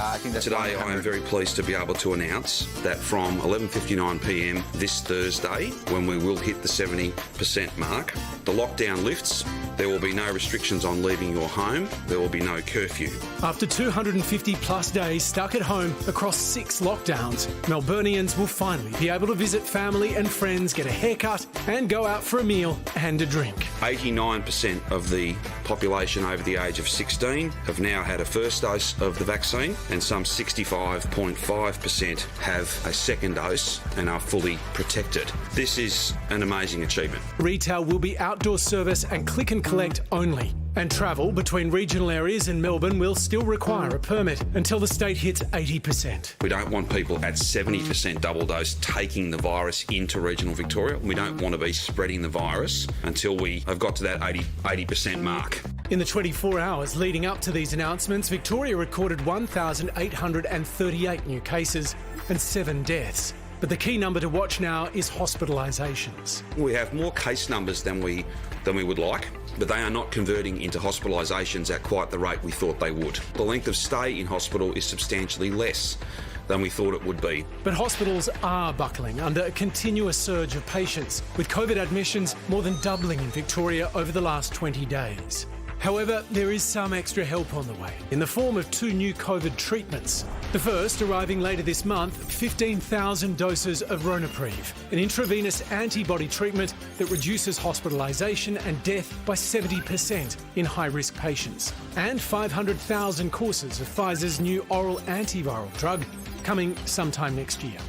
I think that's Today I am very pleased to be able to announce that from 11:59pm this Thursday, when we will hit the 70% mark, the lockdown lifts. There will be no restrictions on leaving your home. There will be no curfew. After 250 plus days stuck at home across 6 lockdowns, Melburnians will finally be able to visit family and friends, get a haircut and go out for a meal and a drink. 89% of the population over the age of 16 have now had a first dose of the vaccine, and some 65.5% have a second dose and are fully protected. This is an amazing achievement. Retail will be outdoor service and click and collect only. And travel between regional areas in Melbourne will still require a permit until the state hits 80%. We don't want people at 70% double dose taking the virus into regional Victoria. We don't want to be spreading the virus until we have got to that 80% mark. In the 24 hours leading up to these announcements, Victoria recorded 1,838 new cases and 7 deaths. But the key number to watch now is hospitalisations. We have more case numbers than we would like, but they are not converting into hospitalisations at quite the rate we thought they would. The length of stay in hospital is substantially less than we thought it would be. But hospitals are buckling under a continuous surge of patients, with COVID admissions more than doubling in Victoria over the last 20 days. However, there is some extra help on the way in the form of 2 new COVID treatments. The first, arriving later this month, 15,000 doses of Ronapreve, an intravenous antibody treatment that reduces hospitalisation and death by 70% in high-risk patients. And 500,000 courses of Pfizer's new oral antiviral drug coming sometime next year.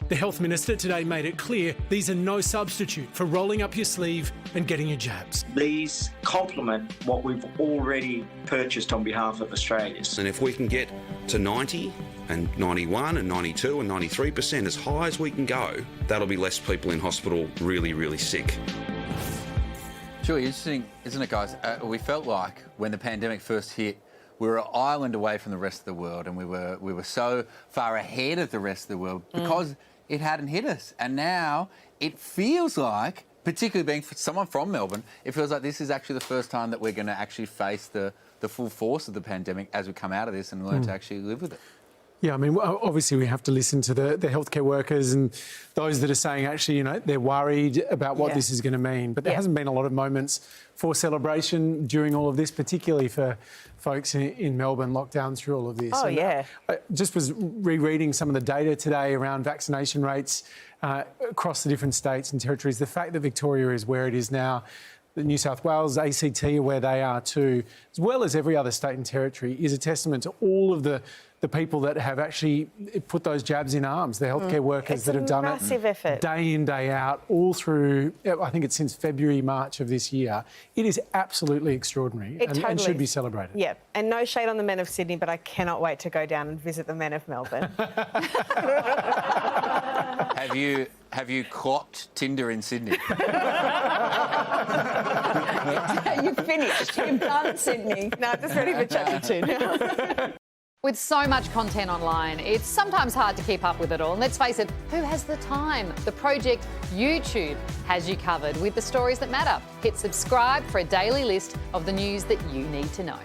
The Health Minister today made it clear these are no substitute for rolling up your sleeve and getting your jabs. These complement what we've already purchased on behalf of Australians. And if we can get to 90 and 91 and 92 and 93%, as high as we can go, that'll be less people in hospital really, really sick. Sure, interesting, isn't it, guys? We felt like when the pandemic first hit, we were an island away from the rest of the world, and we were so far ahead of the rest of the world because it hadn't hit us. And now it feels like, particularly being someone from Melbourne, it feels like this is actually the first time that we're going to actually face the full force of the pandemic as we come out of this and learn to actually live with it. Yeah, I mean, obviously we have to listen to the healthcare workers and those that are saying, actually, you know, they're worried about what this is going to mean. But there hasn't been a lot of moments for celebration during all of this, particularly for folks in Melbourne locked down through all of this. Oh, yeah. I just was rereading some of the data today around vaccination rates across the different states and territories. The fact that Victoria is where it is now, the New South Wales, ACT are where they are too, as well as every other state and territory, is a testament to all of the people that have actually put those jabs in arms, the healthcare workers that have done it. Massive effort. Day in, day out, all through, I think it's since February, March of this year. It is absolutely extraordinary and should be celebrated. Yeah, and no shade on the men of Sydney, but I cannot wait to go down and visit the men of Melbourne. Have you clocked Tinder in Sydney? You've finished. You've done Sydney. No, just ready for chapter 2 now. With so much content online, it's sometimes hard to keep up with it all. And let's face it, who has the time? The Project YouTube has you covered with the stories that matter. Hit subscribe for a daily list of the news that you need to know.